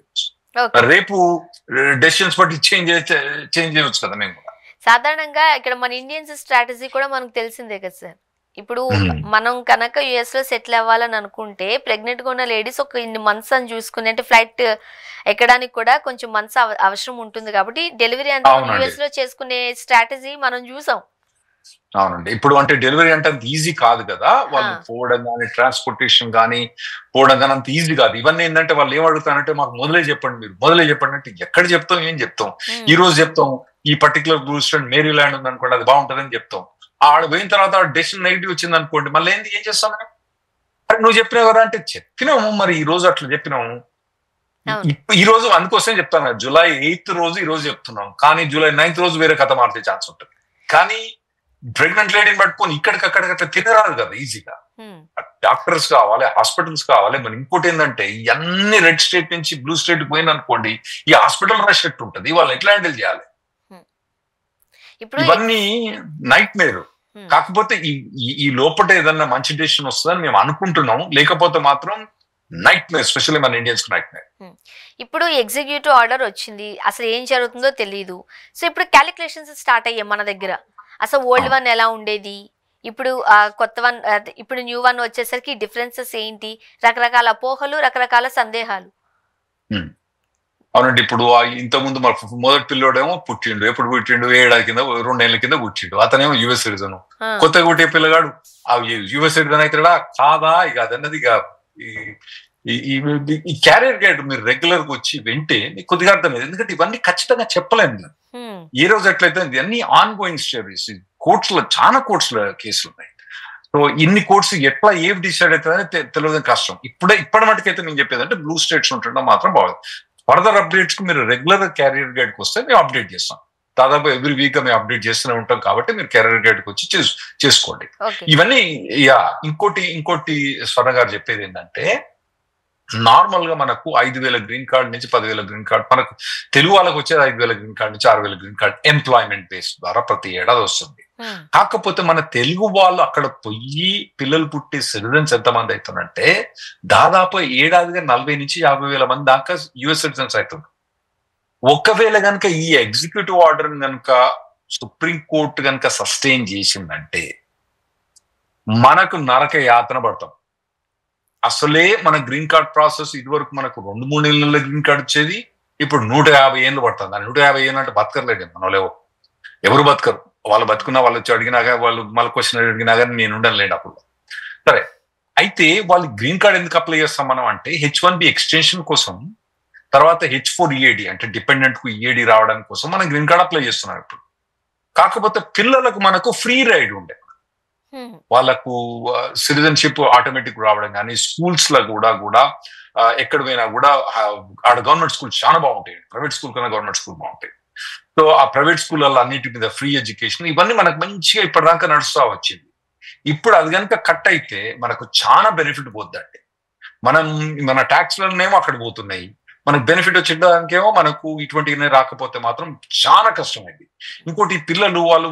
రేపు డెసిషన్స్ బట్టి చేంజ్ చేయవచ్చు కదా మేము కూడా. సాధారణంగా ఇక్కడ మన ఇండియన్స్ స్ట్రాటజీ కూడా మనకు తెలిసిందే కదా సార్. ఇప్పుడు మనం కనుక యుఎస్ లో సెటిల్ అవ్వాలని అనుకుంటే ప్రెగ్నెంట్ గా ఉన్న లేడీస్ ఒక ఇన్ని మంత్స్ అని చూసుకుని, అంటే ఫ్లైట్ ఎక్కడానికి కూడా కొంచెం మంత్స్ అవసరం ఉంటుంది కాబట్టి డెలివరీ అంతా యుఎస్ లో చేసుకునే స్ట్రాటజీ మనం చూసాం. అవునండి. ఇప్పుడు అంటే డెలివరీ అంటే అంత ఈజీ కాదు కదా, వాళ్ళు పోవడం కానీ ట్రాన్స్పోర్టేషన్ కానీ పోవడం కానీ అంత ఈజీ కాదు. ఇవన్నీ ఏంటంటే వాళ్ళు ఏం అడుగుతారంటే మాకు మొదలే చెప్పండి, మీరు మొదలే చెప్పండి అంటే ఎక్కడ చెప్తాం, ఏం చెప్తాం. ఈ రోజు చెప్తాం ఈ particular blue state Maryland ఉంది అనుకోండి, అది బాగుంటుందని చెప్తాం. ఆడ పోయిన తర్వాత డెసిషన్ నెగిటివ్ వచ్చింది అనుకోండి, మళ్ళీ ఏంది ఏం చేస్తాం మేము? అరే నువ్వు చెప్పినావు కదా అంటే చెప్పినాము, మరి ఈ రోజు అట్లా చెప్పినాము. ఈ రోజు అందుకోసం చెప్తాను, జూలై 8th రోజు ఈ రోజు చెప్తున్నాం, కానీ జూలై 9th రోజు వేరే కథ మారితే ఛాన్స్ ఉంటుంది. కానీ ప్రెగ్నెంట్ లేడీని పట్టుకొని ఇక్కడికక్కడికి అట్లా తినరాదు కదా ఈజీగా. డాక్టర్స్ కావాలి, హాస్పిటల్స్ కావాలి. మరి ఇంకోటి ఏంటంటే ఇవన్నీ రెడ్ స్టేట్ నుంచి బ్లూ స్టేట్ పోయింది అనుకోండి, ఈ హాస్పిటల్ రష్ ఎట్టు ఉంటుంది, వాళ్ళు ఎట్లా హ్యాండిల్ చేయాలి? ఇవన్నీ నైట్ మేరు. కాకపోతే ఈ లోపల ఏదన్నా మంచి డెసిషన్ వస్తుందని మేము అనుకుంటున్నాం, లేకపోతే మాత్రం నైట్ మేర్, స్పెషల్లీ మన ఇండియన్స్ నైట్ మేర్. ఇప్పుడు ఎగ్జిక్యూటివ్ ఆర్డర్ వచ్చింది, అసలు ఏం జరుగుతుందో తెలియదు. సో ఇప్పుడు క్యాలిక్యులేషన్స్ స్టార్ట్ అయ్యాయి మన దగ్గర. అసలు ఓల్డ్ వన్ ఎలా ఉండేది, ఇప్పుడు కొత్త వన్, ఇప్పుడు న్యూ వన్ వచ్చేసరికి డిఫరెన్సెస్ ఏంటి, రకరకాల అపోహలు, రకరకాల సందేహాలు. అవునండి. ఇప్పుడు ఇంతకుముందు మన మొదటి పిల్లోడేమో పుట్టిండు, ఎప్పుడు పుట్టిండు, 7 ఏళ్ల కింద 2 ఏళ్ల కింద పుట్టిండు, అతనేమో యుఎస్ సిటిజన్. కొత్తగా పుట్టే పిల్లగాడు ఆ యుఎస్ సిటిజన్ అవుతాడా కాదా, ఇక అదన్నది ఇక ఈ క్యారియర్ గైడ్ మీరు రెగ్యులర్ గా వచ్చి వింటే మీకు కొద్దిగా అర్థమైంది. ఎందుకంటే ఇవన్నీ ఖచ్చితంగా చెప్పలేము. ఏ రోజు ఎట్లయితే ఇవన్నీ ఆన్ గోయింగ్ స్టోరీస్, కోర్ట్స్ లో చాలా కోర్ట్స్ లో కేసులు ఉన్నాయి. సో ఇన్ని కోర్ట్స్ ఎట్లా ఏం డిసైడ్ అవుతుందని తెలియదు, కష్టం. ఇప్పటి మటుకైతే నేను చెప్పేది అంటే బ్లూ స్టేట్స్ ఉంటుండడం మాత్రం బాగుంది. ఫర్దర్ అప్డేట్స్ కి మీరు రెగ్యులర్ క్యారియర్ గైడ్ కి వస్తే మేము అప్డేట్ చేస్తాం. దాదాపు ఎవ్రీ వీక్ మేము అప్డేట్ చేస్తూనే ఉంటాం కాబట్టి మీరు కెరీర్ గైడ్ కి వచ్చి చేసుకోండి. ఇవన్నీ ఇంకోటి స్వర్ణ గారు చెప్పేది ఏంటంటే, నార్మల్ గా మనకు 5,000 గ్రీన్ కార్డ్ నుంచి 10,000 గ్రీన్ కార్డ్, మనకు తెలుగు వాళ్ళకి వచ్చేది 5,000 గ్రీన్ కార్డ్ నుంచి 6,000 గ్రీన్ కార్డ్ ఎంప్లాయ్మెంట్ బేస్ ద్వారా ప్రతి ఏడాది వస్తుంది. కాకపోతే మన తెలుగు వాళ్ళు అక్కడ పోయి పిల్లలు పుట్టి సిటిజన్స్ ఎంతమంది అవుతుందంటే దాదాపు ఏడాదిగా 40,000 నుంచి 50,000 మంది దాకా యుఎస్ సిటిజన్స్ అవుతున్నారు. ఒకవేళ కనుక ఈ ఎగ్జిక్యూటివ్ ఆర్డర్ కనుక సుప్రీంకోర్టు కనుక సస్టైన్ చేసిందంటే మనకు నరక యాతన పడతాం. అసలే మన గ్రీన్ కార్డ్ ప్రాసెస్ ఇదివరకు మనకు 2-3 నెలల గ్రీన్ కార్డ్ వచ్చేది, ఇప్పుడు 150 ఏళ్ళు పడుతుంది. 150 ఏళ్ళు అంటే బతకర్లేదు మనలో, ఎవరు బతకరు. వాళ్ళు బతుకున్నా, వాళ్ళు వచ్చి అడిగినాగా, వాళ్ళు మళ్ళీ క్వశ్చన్ అడిగినా కానీ నేను ఉండలేండి అప్పుడు. సరే, అయితే వాళ్ళు గ్రీన్ కార్డ్ ఎందుకు అప్లై చేస్తాం మనం అంటే H1B ఎక్స్టెన్షన్ కోసం, తర్వాత H4EAD అంటే డిపెండెంట్ కు EAD రావడానికి కోసం మనం గ్రీన్ కార్డ్ అప్లై చేస్తున్నాం ఇప్పుడు. కాకపోతే పిల్లలకు మనకు ఫ్రీ రైడ్ ఉండే, వాళ్ళకు సిటిజన్షిప్ ఆటోమేటిక్ రావడం కానీ, స్కూల్స్ లో కూడా ఎక్కడ పోయినా కూడా ఆడ గవర్నమెంట్ స్కూల్ చాలా బాగుంటాయి, ప్రైవేట్ స్కూల్ కన్నా గవర్నమెంట్ స్కూల్ బాగుంటాయి. సో ఆ ప్రైవేట్ స్కూళ్ళల్లో అన్నిటి మీద ఫ్రీ ఎడ్యుకేషన్, ఇవన్నీ మనకు మంచిగా ఇప్పటిదాకా నడుస్తూ వచ్చింది. ఇప్పుడు అది కనుక కట్ అయితే మనకు చాలా బెనిఫిట్ పోద్దండి. మన ట్యాక్స్లనేమో అక్కడ పోతున్నాయి, మనకు బెనిఫిట్ వచ్చేదానికేమో మనకు ఇటువంటి రాకపోతే మాత్రం చాలా కష్టమైంది. ఇంకోటి పిల్లలు వాళ్ళు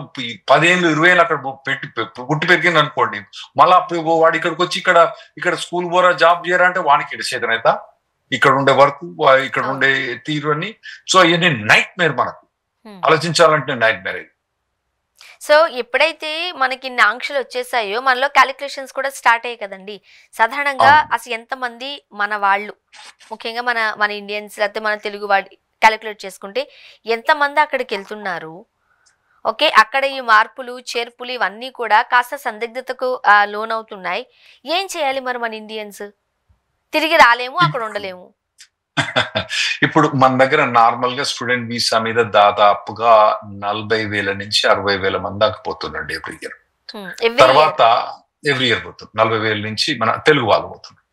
10 ఏళ్ళు 20 ఏళ్ళు అక్కడ పుట్టి పెరిగింది అనుకోండి, మళ్ళా వాడు ఇక్కడికి వచ్చి ఇక్కడ స్కూల్ పోరా జాబ్ చేయరా అంటే వానికి చేతనైతా, ఇక్కడ ఉండే వర్క్, ఇక్కడ ఉండే తీరు అని. సో ఇవన్నీ నైట్ మేర్, మనకు ఆలోచించాలంటే నైట్ మేర్. సో ఎప్పుడైతే మనకి ఇన్ని ఆంక్షలు వచ్చేసాయో మనలో క్యాలిక్యులేషన్స్ కూడా స్టార్ట్ అయ్యాయి కదండి. సాధారణంగా అసలు ఎంతమంది మన వాళ్ళు, ముఖ్యంగా మన ఇండియన్స్ లేకపోతే మన తెలుగు వాళ్ళు క్యాలిక్యులేట్ చేసుకుంటే ఎంతమంది అక్కడికి వెళ్తున్నారు, ఓకే, అక్కడ ఈ మార్పులు చేర్పులు ఇవన్నీ కూడా కాస్త సందిగ్ధతకు లోన్ అవుతున్నాయి. ఏం చేయాలి మరి మన ఇండియన్స్? తిరిగి రాలేము, అక్కడ ఉండలేము. ఇప్పుడు మన దగ్గర నార్మల్ గా స్టూడెంట్ వీసా మీద దాదాపుగా 40,000 నుంచి 60,000 మంది దాకా పోతుందండి ఎవ్రీ ఇయర్. తర్వాత ఎవ్రీ ఇయర్ పోతుంది 40,000 నుంచి మన తెలుగు వాళ్ళు పోతున్నారు.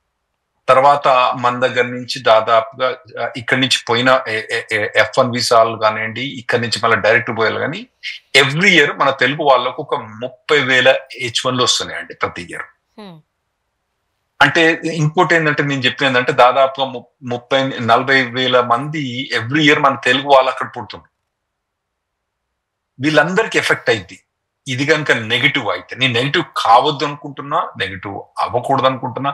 తర్వాత మన దగ్గర నుంచి దాదాపుగా ఇక్కడి నుంచి పోయిన F1 వీసాలు కానివ్వండి, ఇక్కడి నుంచి మళ్ళీ డైరెక్ట్ పోయాలి కానీ ఎవ్రీ ఇయర్ మన తెలుగు వాళ్ళకు ఒక 30,000 H1లు వస్తున్నాయండి ప్రతి ఇయర్. అంటే ఇంకోటి ఏంటంటే నేను చెప్పేందంటే దాదాపుగా 40,000 మంది ఎవ్రీ ఇయర్ మన తెలుగు వాళ్ళు అక్కడ పుడుతుంది. వీళ్ళందరికీ ఎఫెక్ట్ అయింది. ఇది కనుక నెగిటివ్ అయితే, నేను నెగిటివ్ కావద్దు అనుకుంటున్నా, నెగిటివ్ అవ్వకూడదు అనుకుంటున్నా,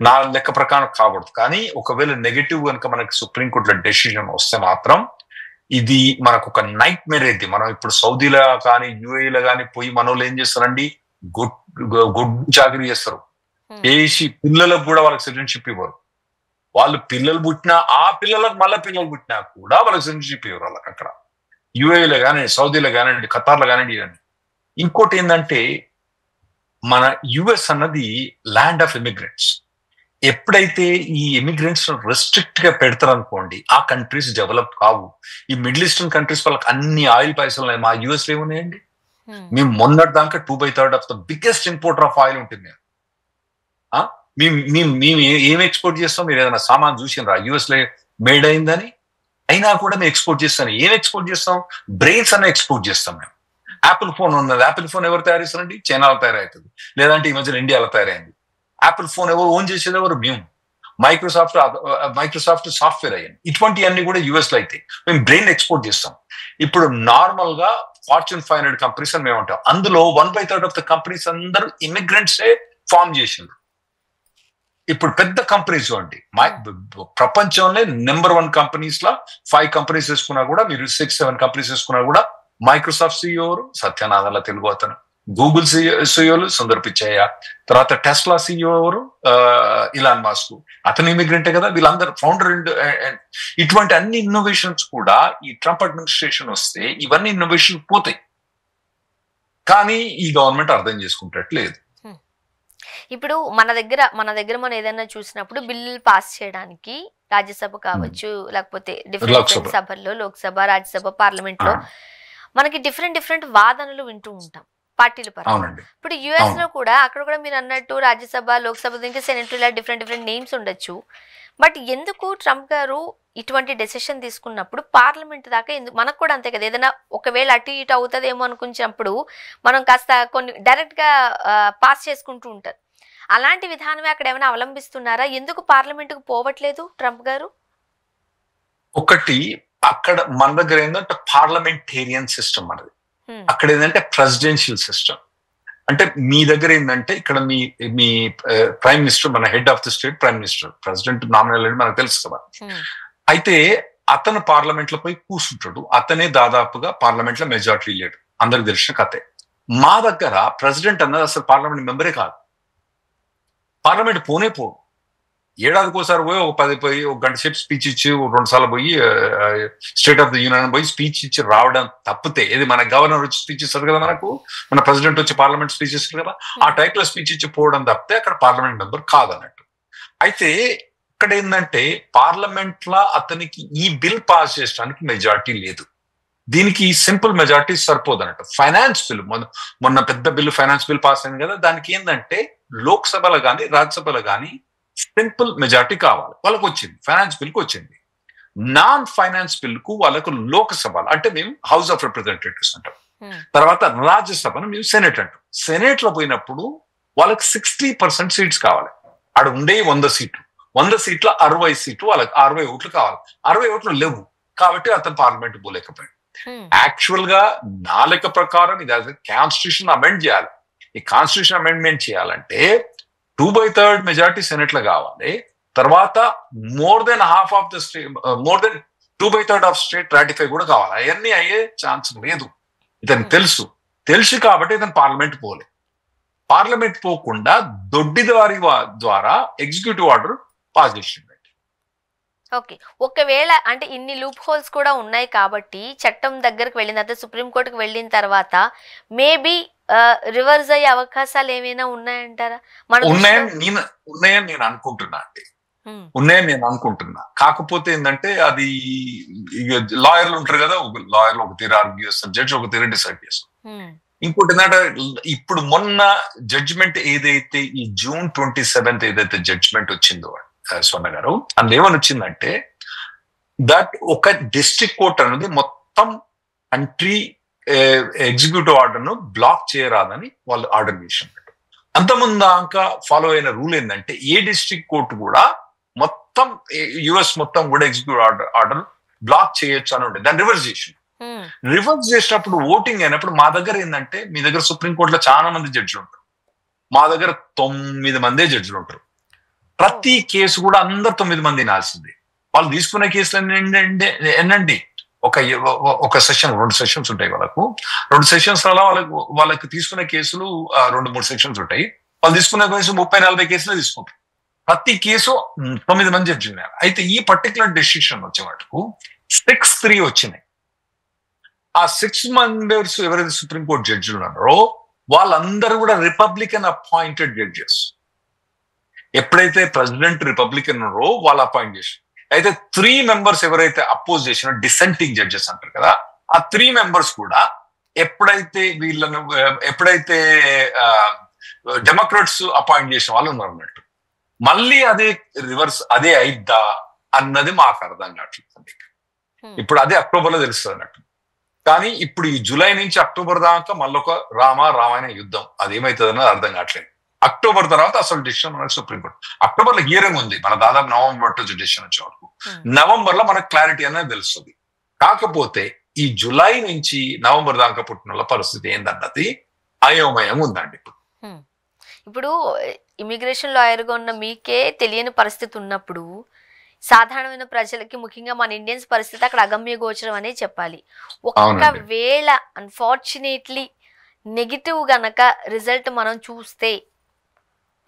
నా లెక్క ప్రకారం కాకూడదు. కానీ ఒకవేళ నెగిటివ్ కనుక మనకి సుప్రీంకోర్టులో డెసిషన్ వస్తే మాత్రం ఇది మనకు ఒక నైట్ మేర్ అయితే. మనం ఇప్పుడు సౌదీలో కానీ యూఏలో కానీ పోయి మన వాళ్ళు ఏం చేస్తారండి, గుడ్ చాకరీ చేస్తారు. చేసి పిల్లలకు కూడా వాళ్ళకి సిటిజన్షిప్ ఇవ్వరు. వాళ్ళు పిల్లలు పుట్టినా ఆ పిల్లలకు మళ్ళీ పిల్లలు పుట్టినా కూడా వాళ్ళకి సిటిజన్షిప్ ఇవ్వరు వాళ్ళకి అక్కడ. యూఏలో కానివ్వండి, సౌదీలో కానివ్వండి, ఖతార్లో కానివ్వండి. ఇవన్నీ. ఇంకోటి ఏంటంటే మన యుఎస్ అన్నది ల్యాండ్ ఆఫ్ ఇమిగ్రెంట్స్. ఎప్పుడైతే ఈ ఇమిగ్రెంట్స్ రెస్ట్రిక్ట్ గా పెడతారనుకోండి, ఆ కంట్రీస్ డెవలప్ కావు. ఈ మిడిల్ ఈస్టర్న్ కంట్రీస్ వాళ్ళకి అన్ని ఆయిల్ పైసలు ఉన్నాయి. మా యుఎస్ లో ఏమున్నాయండి? మేము మొన్నటి దాకా 2/3 of the biggest importer of oil ఉంటుంది. మేము ఏం ఎక్స్పోర్ట్ చేస్తాం? మీరు ఏదైనా సామాన్ చూసినరా యుఎస్ లో మేడ్ అయిందని? అయినా కూడా మేము ఎక్స్పోర్ట్ చేస్తాం. ఏం ఎక్స్పోర్ట్ చేస్తాం? బ్రెయిన్స్ అన్న ఎక్స్పోర్ట్ చేస్తాం మేము. యాపిల్ ఫోన్ ఉన్నది. యాపిల్ ఫోన్ ఎవరు తయారు చేస్తారండి? చైనాలో తయారవుతుంది, లేదంటే ఈ మధ్యన ఇండియాలో తయారైంది. యాపిల్ ఫోన్ ఎవరు ఓన్ చేసేది? ఎవరు? మేము. మైక్రోసాఫ్ట్ సాఫ్ట్వేర్ అయ్యింది. ఇటువంటివన్నీ కూడా యుఎస్ లో అయితే మేము బ్రెయిన్ ఎక్స్పోర్ట్ చేస్తాం. ఇప్పుడు నార్మల్ గా Fortune 500 కంపెనీస్ అని మేము ఉంటాం. అందులో 1/3 ఆఫ్ ద కంపెనీస్ అందరూ ఇమిగ్రెంట్సే ఫార్మ్ చేసిండ్రు. ఇప్పుడు పెద్ద కంపెనీస్ అండి, ప్రపంచంలో నెంబర్ 1 కంపెనీస్ లా 5 కంపెనీస్ వేసుకున్నా కూడా, మీరు 6-7 కంపెనీస్ వేసుకున్నా కూడా, మైక్రోసాఫ్ట్ సిఇఓ సత్యనాథన్ల తెలుగు అతను, గూగుల్ సిఇఓలు సుందర్ పిచ్చయ్య, తర్వాత టెస్లా సిఇఓ ఇలాన్ మాస్క్, అతను ఇమిగ్రెంటే కదా. వీళ్ళందరూ ఫౌండర్. ఇటువంటి అన్ని ఇన్నోవేషన్స్ కూడా ఈ ట్రంప్ అడ్మినిస్ట్రేషన్ వస్తే ఇవన్నీ ఇన్నోవేషన్ పోతాయి. కానీ ఈ గవర్నమెంట్ అర్థం చేసుకుంటట్లేదు. ఇప్పుడు మన దగ్గర మనం ఏదైనా చూసినప్పుడు బిల్లులు పాస్ చేయడానికి రాజ్యసభ కావచ్చు, లేకపోతే డిఫరెంట్ సభల్లో, లోక్సభ, రాజ్యసభ, పార్లమెంట్ లో మనకి డిఫరెంట్ వాదనలు వింటూ ఉంటాం పార్టీల పరంగా. ఇప్పుడు యుఎస్ లో కూడా అక్కడ కూడా మీరు అన్నట్టు రాజ్యసభ, లోక్సభ, దీనికి సెనెట్, ఇలా డిఫరెంట్ నేమ్స్ ఉండొచ్చు. బట్ ఎందుకు ట్రంప్ గారు ఇటువంటి డెసిషన్ తీసుకున్నప్పుడు పార్లమెంట్ దాకా ఎందుకు? మనకు కూడా అంతే కదా, ఏదైనా ఒకవేళ అటు ఇటు అవుతుందేమో అనుకున్నప్పుడు మనం కాస్త కొన్ని డైరెక్ట్ గా పాస్ చేసుకుంటూ ఉంటారు. అలాంటి విధానమే అక్కడ ఏమైనా అవలంబిస్తున్నారా? ఎందుకు పార్లమెంటుకు పోవట్లేదు ట్రంప్ గారు? ఒకటి, అక్కడ మన దగ్గర ఏంటంటే పార్లమెంటేరియన్ సిస్టమ్ అనేది, అక్కడ ఏంటంటే ప్రెసిడెన్షియల్ సిస్టమ్. అంటే మీ దగ్గర ఏంటంటే ఇక్కడ మీ ప్రైమ్ మినిస్టర్, మన head of the state prime minister, president nominal అని మనకు తెలుసు కదా. అయితే అతను పార్లమెంట్ లో పోయి కూర్చుంటాడు. అతనే దాదాపుగా పార్లమెంట్ లో మెజారిటీ లీడర్, అందరికి తెలిసిన కథే. మా దగ్గర ప్రెసిడెంట్ అన్నది అసలు పార్లమెంట్ మెంబరే కాదు. పార్లమెంట్ పోనే పోడు. ఏడాదికోసారి పోయి పోయి 1 గంట సేపు స్పీచ్ ఇచ్చి 2 సార్లు పోయి స్టేట్ ఆఫ్ ది యూనియన్ పోయి స్పీచ్ ఇచ్చి రావడం తప్పితే, ఇది మన గవర్నర్ వచ్చి స్పీచ్ ఇస్తారు కదా, మనకు మన ప్రెసిడెంట్ వచ్చి పార్లమెంట్ స్పీచ్ ఇస్తారు కదా, ఆ టైప్ లో స్పీచ్ ఇచ్చి పోవడం తప్పితే అక్కడ పార్లమెంట్ మెంబర్ కాదన్నట్టు. అయితే ఇక్కడ ఏంటంటే పార్లమెంట్ లో అతనికి ఈ బిల్ పాస్ చేయడానికి మెజారిటీ లేదు. దీనికి సింపుల్ మెజారిటీ సరిపోదు అన్నట్టు. ఫైనాన్స్ బిల్, మొన్న పెద్ద బిల్లు ఫైనాన్స్ బిల్ పాస్ అయింది కదా, దానికి ఏంటంటే లోక్సభలో కానీ రాజ్యసభలో కానీ సింపుల్ మెజారిటీ కావాలి. వాళ్ళకు వచ్చింది, ఫైనాన్స్ బిల్ కు వచ్చింది. నాన్ ఫైనాన్స్ బిల్ కు వాళ్ళకు లోక్సభలో, అంటే మేము హౌస్ ఆఫ్ రిప్రజెంటేటివ్స్ అంటాం, తర్వాత రాజ్యసభను మేము సెనెట్ అంటాం. సెనెట్ లో పోయినప్పుడు వాళ్ళకి 60% సీట్స్ కావాలి. ఆడ ఉండే 100 సీట్లు, 100 సీట్ల 60 సీట్లు వాళ్ళకి 60 ఓట్లు కావాలి. 60 ఓట్లు లేవు కాబట్టి అతను పార్లమెంట్ పోలేకపోయాడు. యాక్చువల్ గా నా లెక్క ప్రకారం ఇది కాన్స్టిట్యూషన్ అమెండ్ చేయాలి. ఈ కాన్స్టిట్యూషన్ అమెండ్మెంట్ చేయాలంటే 2/3 మెజారిటీ సెనెట్ లో కావాలి. తర్వాత more than 2/3 of state ratify కూడా కావాలి. అవన్నీ అయ్యే ఛాన్స్ లేదు. ఇతను తెలుసు కాబట్టి ఇతను పార్లమెంట్ పోలే. పార్లమెంట్ పోకుండా దొడ్డిదారి ద్వారా ఎగ్జిక్యూటివ్ ఆర్డర్ పాస్ చేసింది. ఓకే, ఒకవేళ అంటే ఇన్ని లూప్ హోల్స్ కూడా ఉన్నాయి కాబట్టి చట్టం దగ్గరకు వెళ్ళిన తర్వాత, సుప్రీంకోర్టుకు వెళ్ళిన తర్వాత మేబీ రివర్స్ అయ్యే అవకాశాలు ఏమైనా ఉన్నాయంటారా? ఉన్నాయని నేను అనుకుంటున్నా అండి, ఉన్నాయని నేను అనుకుంటున్నా. కాకపోతే ఏంటంటే అది లాయర్లు ఉంటారు కదా, లాయర్లు ఒక తీరు ఆర్గ్యూ చేస్తారు, జడ్జి ఒక తీరు డిసైడ్ చేస్తారు. ఇంకోటి ఏంటంటే ఇప్పుడు మొన్న జడ్జిమెంట్ ఏదైతే ఈ June 27 ఏదైతే జడ్జిమెంట్ వచ్చిందో స్వర్ణ గారు, అందులో ఏమని వచ్చిందంటే దట్ ఒక డిస్ట్రిక్ట్ కోర్ట్ అనేది మొత్తం కంట్రీ ఎగ్జిక్యూటివ్ ఆర్డర్ ను బ్లాక్ చేయరాదని వాళ్ళు ఆర్డర్ చేసినట్టు. అంతకుముందు దాకా ఫాలో అయిన రూల్ ఏంటంటే ఏ డిస్ట్రిక్ట్ కోర్టు కూడా మొత్తం యుఎస్ మొత్తం కూడా ఎగ్జిక్యూటివ్ ఆర్డర్ బ్లాక్ చేయొచ్చు అని ఉండేది. దాన్ని రివర్స్ చేసినప్పుడు ఓటింగ్ అయినప్పుడు మా దగ్గర ఏంటంటే, మీ దగ్గర సుప్రీంకోర్టులో చాలా మంది జడ్జిలు ఉంటారు, మా దగ్గర 9 మందే జడ్జిలు ఉంటారు. ప్రతి కేసు కూడా అందరు 9 మంది వినాల్సిందే. వాళ్ళు తీసుకునే కేసులు ఏంటండి, ఒక సెషన్ 2 సెషన్స్ ఉంటాయి వాళ్ళకు. 2 సెషన్స్ అలా వాళ్ళకి తీసుకునే కేసులు 2-3 సెషన్స్ ఉంటాయి. వాళ్ళు తీసుకునే కేసు 30-40 కేసులే తీసుకుంటారు. ప్రతి కేసు 9 మంది జడ్జి ఉన్నారు. అయితే ఈ పర్టికులర్ డెసిషన్ వచ్చే వాటికు 6-3 వచ్చినాయి. ఆ 6 మెంబర్స్ ఎవరైతే సుప్రీంకోర్టు జడ్జిలు ఉన్నారో వాళ్ళందరూ కూడా రిపబ్లికన్ అపాయింటెడ్ జడ్జెస్. ఎప్పుడైతే ప్రెసిడెంట్ రిపబ్లికన్ ఉన్నారో వాళ్ళు అపాయింట్ చేశారు. అయితే 3 మెంబర్స్ ఎవరైతే అపోజ్ చేసిన డిసెంటింగ్ జడ్జెస్ అంటారు కదా, ఆ 3 మెంబర్స్ కూడా ఎప్పుడైతే డెమోక్రాట్స్ అపాయింట్ చేసిన వాళ్ళు ఉన్నారు అన్నట్టు. మళ్ళీ అదే రివర్స్ అదే అయిద్దా అన్నది మాకు అర్థం కావట్లేదు. ఇప్పుడు అదే అక్టోబర్ లో తెలుస్తుంది అన్నట్టు. కానీ ఇప్పుడు ఈ జూలై నుంచి అక్టోబర్ దాకా మళ్ళొక రామాయణ యుద్ధం, అదేమవుతుంది అన్నది అర్థం కావట్లేదు. అక్టోబర్ తర్వాత అసలు డిసిషన్ మనకి సుప్రీంకోర్టు. అక్టోబర్ లో హియరింగ్ ఉంది, మన దాదాపు నవంబర్ డిసిషన్ వచ్చే వరకు. నవంబర్ లో మనకు క్లారిటీ అనేది తెలుస్తుంది. కాకపోతే ఈ జూలై నుంచి నవంబర్ దాకా పుట్టిన పరిస్థితి ఏందన్నది అయోమయం ఉందండి. ఇప్పుడు ఇమిగ్రేషన్ లాయర్గా ఉన్న మీకే తెలియని పరిస్థితి ఉన్నప్పుడు సాధారణమైన ప్రజలకి, ముఖ్యంగా మన ఇండియన్స్ పరిస్థితి అక్కడ అగమ్య గోచరం అనే చెప్పాలి. ఒకవేళ అన్ఫార్చునేట్లీ నెగిటివ్ గనక రిజల్ట్ మనం చూస్తే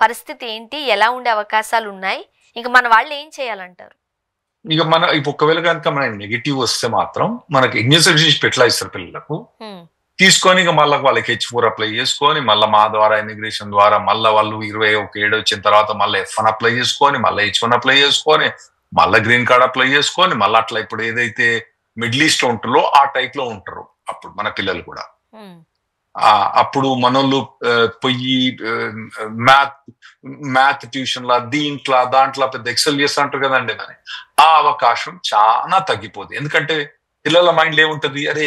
పరిస్థితి ఏంటి, ఎలా ఉండే అవకాశాలు ఉన్నాయి, ఇంకా మన వాళ్ళు ఏం చేయాలంటారు? ఇక ఒకవేళ కనుక మన నెగిటివ్ వస్తే మాత్రం మనకి ఇండియన్ సిటిజన్షిప్ ఎట్లా ఇస్తారు పిల్లలకు తీసుకొని, ఇక మళ్ళీ వాళ్ళకి H4 అప్లై చేసుకొని, మళ్ళీ మా ద్వారా ఇమిగ్రేషన్ ద్వారా మళ్ళీ వాళ్ళు 21 వచ్చిన తర్వాత మళ్ళీ F1 అప్లై చేసుకొని, మళ్ళీ H1 అప్లై చేసుకొని, మళ్ళీ గ్రీన్ కార్డ్ అప్లై చేసుకొని, మళ్ళీ అట్లా ఇప్పుడు ఏదైతే మిడిల్ ఈస్ట్ ఉంటుందో ఆ టైప్ లో ఉంటారు అప్పుడు మన పిల్లలు కూడా. అప్పుడు మనోళ్ళు పోయి మ్యాథ్ ట్యూషన్ లా దాంట్లో పెద్ద ఎక్సెల్ చేస్తా అంటారు కదండి. మరి ఆ అవకాశం చాలా తగ్గిపోతుంది. ఎందుకంటే పిల్లల మైండ్ ఏముంటది, అరే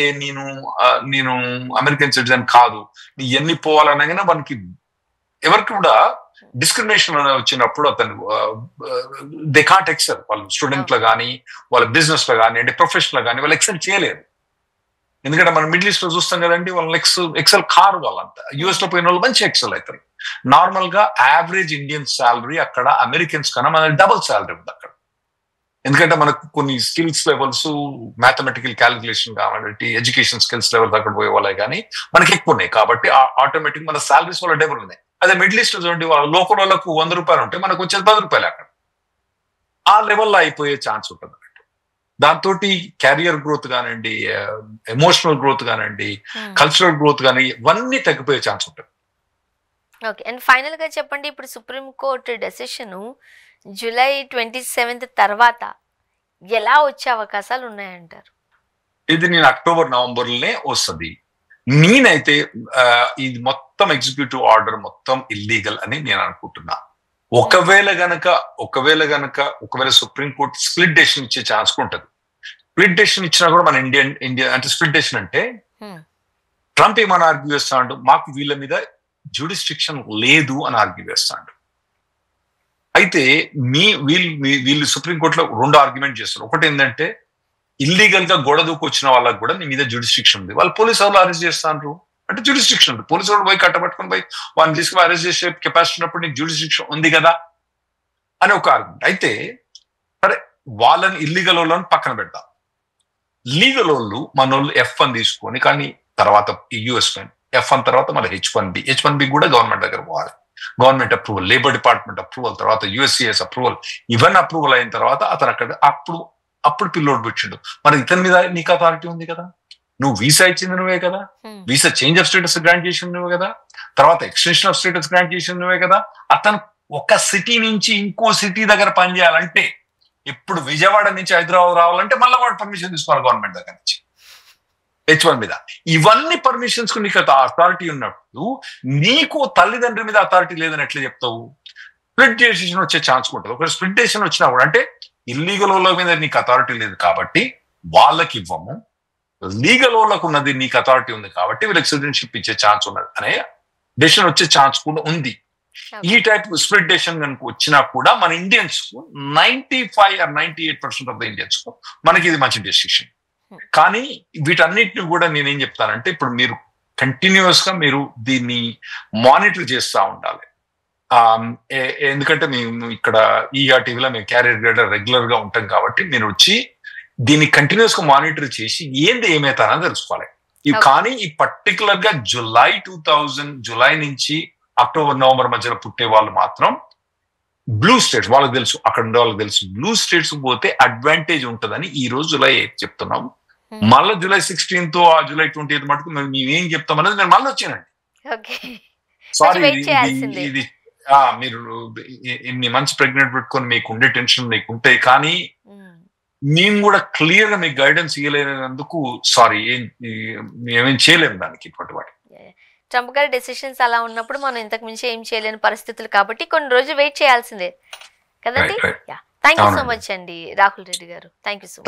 నేను అమెరికన్ సిటిజన్ కాదు, ఎన్ని పోవాలనగానే మనకి ఎవరికి కూడా డిస్క్రిమినేషన్ వచ్చినప్పుడు అతను దే కాంట్ ఎక్సెల్. వాళ్ళు స్టూడెంట్ లో కానీ, వాళ్ళ బిజినెస్ లో కానీ, ప్రొఫెషన్ లో కానీ వాళ్ళు ఎక్సెల్ చేయలేరు. ఎందుకంటే మనం మిడిల్ ఈస్ట్ లో చూస్తాం కదండి, వాళ్ళు ఎక్సెల్ కారు వాళ్ళంతా. యుఎస్ లో పోయిన వాళ్ళు మంచి ఎక్సెల్ అవుతారు. నార్మల్ గా యావరేజ్ ఇండియన్ శాలరీ అక్కడ అమెరికన్స్ కన్నా మన డబుల్ శాలరీ ఉంది అక్కడ. ఎందుకంటే మనకు కొన్ని స్కిల్స్ లెవెల్స్, మ్యాథమెటికల్ క్యాలిక్యులేషన్ కాబట్టి ఎడ్యుకేషన్ స్కిల్స్ లెవెల్స్ అక్కడ పోయే వాళ్ళే కానీ మనకి ఎక్కువ ఉన్నాయి. కాబట్టి ఆటోమేటిక్ మన శాలరీస్ వాళ్ళ డబుల్ ఉన్నాయి. అదే మిడిల్ ఈస్ట్ లో చూడండి, వాళ్ళ లోకల్ వాళ్ళకు 100 రూపాయలు ఉంటే మనకు వచ్చేది 10 రూపాయలు అక్కడ. ఆ లెవెల్లో అయిపోయే ఛాన్స్ ఉంటుంది. దాంతో క్యారియర్ గ్రోత్ కానివ్వండి, ఎమోషనల్ గ్రోత్ కానివ్వండి, కల్చరల్ గ్రోత్ కానీ ఇవన్నీ తగ్గిపోయే ఛాన్స్ ఉంటుంది. ఓకే, అండ్ ఫైనల్ గా చెప్పండి, ఇప్పుడు సుప్రీంకోర్టు డెసిషన్ జూలై 27 తర్వాత ఎలా వచ్చే అవకాశాలు ఉన్నాయంటారు? ఇది నేను అక్టోబర్-నవంబర్లోనే వస్తుంది. నేనైతే ఇది మొత్తం ఎగ్జిక్యూటివ్ ఆర్డర్ మొత్తం ఇల్లీగల్ అని నేను అనుకుంటున్నా. ఒకవేళ సుప్రీంకోర్టు స్ప్లిట్ డెసిషన్ ఇచ్చే ఛాన్స్ ఉంటుంది. స్ప్లిట్ డెసిషన్ ఇచ్చినా కూడా మన ఇండియా అంటే స్ప్లిట్ డెసిషన్ అంటే ట్రంప్ ఏమని ఆర్గ్యూ చేస్తాడు, మాకు వీళ్ళ మీద జ్యూడిస్టిక్షన్ లేదు అని ఆర్గ్యూ చేస్తాడు. అయితే వీళ్ళు సుప్రీంకోర్టులో 2 ఆర్గ్యుమెంట్ చేస్తారు. ఒకటి ఏంటంటే ఇల్లీగల్ గా గొడవ దూకు వచ్చిన వాళ్ళకి కూడా నీ మీద జ్యూడిస్టిక్షన్ ఉంది, వాళ్ళు పోలీసు వాళ్ళు అరెస్ట్ చేస్తాను అంటే జ్యూడిస్టిక్షన్ ఉంది. పోలీసు వాళ్ళు పోయి కట్టబట్టుకుని పోయి వాళ్ళని తీసుకుని అరెస్ట్ చేసే కెపాసిటీ ఉన్నప్పుడు నీకు జ్యూడిస్టిక్షన్ ఉంది కదా అని ఒక ఆర్గ్యుమెంట్. అయితే సరే, వాళ్ళని ఇల్లీగల్ వాళ్ళని పక్కన పెడతాం. లీగల్ వాళ్ళు మనోళ్ళు F1 తీసుకొని, కానీ తర్వాత యూఎస్ F1 తర్వాత మళ్ళీ H1B కూడా గవర్నమెంట్ దగ్గర పోవాలి. Government approval, labour department approval, తర్వాత USCIS అప్రూవల్, ఇవన్నీ అప్రూవల్ అయిన తర్వాత అతను అక్కడ అప్పుడు పిల్లోడు పెట్టిండు. మరి ఇతని మీద నీకు అథారిటీ ఉంది కదా, నువ్వు వీసా ఇచ్చింది నువ్వే కదా, visa change of status grant చేసింది నువ్వే కదా, తర్వాత ఎక్స్టెన్షన్ ఆఫ్ స్టేటస్ గ్రాంట్ చేసింది నువ్వే కదా. అతను ఒక సిటీ నుంచి ఇంకో సిటీ దగ్గర పనిచేయాలంటే, ఇప్పుడు విజయవాడ నుంచి హైదరాబాద్ రావాలంటే మళ్ళీ వాడు పర్మిషన్ తీసుకోవాలి గవర్నమెంట్ దగ్గర నుంచి H1 మీద. ఇవన్నీ పర్మిషన్స్ కు నీకు అథారిటీ ఉన్నప్పుడు నీకు తల్లిదండ్రుల మీద అథారిటీ లేదని ఎట్లా చెప్తావు? స్ప్లిట్ డెసిషన్ వచ్చే ఛాన్స్ ఉంటుంది. ఒకవేళ స్ప్లిట్ డెసిషన్ వచ్చినా కూడా అంటే ఇల్లీగల్ వాళ్ళ మీద నీకు అథారిటీ లేదు కాబట్టి వాళ్ళకి ఇవ్వము, లీగల్ వాళ్ళకు ఉన్నది నీకు అథారిటీ ఉంది కాబట్టి వీళ్ళకి సిటిజన్షిప్ ఇచ్చే ఛాన్స్ ఉన్నది అనే డెసిషన్ వచ్చే ఛాన్స్ కూడా ఉంది. ఈ టైప్ స్ప్లిట్ డెసిషన్ కనుక వచ్చినా కూడా మన ఇండియన్స్ కు 95 or 98% ఆఫ్ ద ఇండియన్స్ కు మనకి ఇది మంచి డెసిషన్. కానీ వీటన్నిటిని కూడా నేనేం చెప్తానంటే ఇప్పుడు మీరు కంటిన్యూస్ గా మీరు దీన్ని మానిటర్ చేస్తూ ఉండాలి. ఎందుకంటే మేము ఇక్కడ టీవీలో మేము క్యారియర్ గైడర్ రెగ్యులర్ గా ఉంటాం కాబట్టి మీరు వచ్చి దీన్ని కంటిన్యూస్ గా మానిటర్ చేసి ఏమైతానని తెలుసుకోవాలి. కానీ ఈ పర్టికులర్ గా జూలై నుంచి అక్టోబర్ నవంబర్ మధ్యలో పుట్టే వాళ్ళు మాత్రం బ్లూ స్టేట్స్ వాళ్ళకి తెలుసు, అక్కడ ఉండే వాళ్ళకి తెలుసు బ్లూ స్టేట్స్ పోతే అడ్వాంటేజ్ ఉంటుందని ఈ రోజు జూలై 8 చెప్తున్నాం. మళ్ళీ జూలై 16th జూలై 28 మటుకు మేమేం చెప్తామనేది నేను మళ్ళీ వచ్చానండి. సారీ, ఇది మీరు ఇన్ని మంత్స్ ప్రెగ్నెంట్ పెట్టుకొని మీకు ఉండే టెన్షన్ మీకు ఉంటాయి, కానీ మేము కూడా క్లియర్ గా మీకు గైడెన్స్ ఇవ్వలేనందుకు సారీ, మేమేం చేయలేము దానికి. ఇప్పటి వాటి ట్రంప్ గారి డెసిషన్స్ అలా ఉన్నప్పుడు మనం ఇంతకు మించి ఏం చేయలేని పరిస్థితులు కాబట్టి కొన్ని రోజులు వెయిట్ చేయాల్సిందే కదండి. థ్యాంక్ యూ సో మచ్ అండి రాహుల్ రెడ్డి గారు. Thank you so much.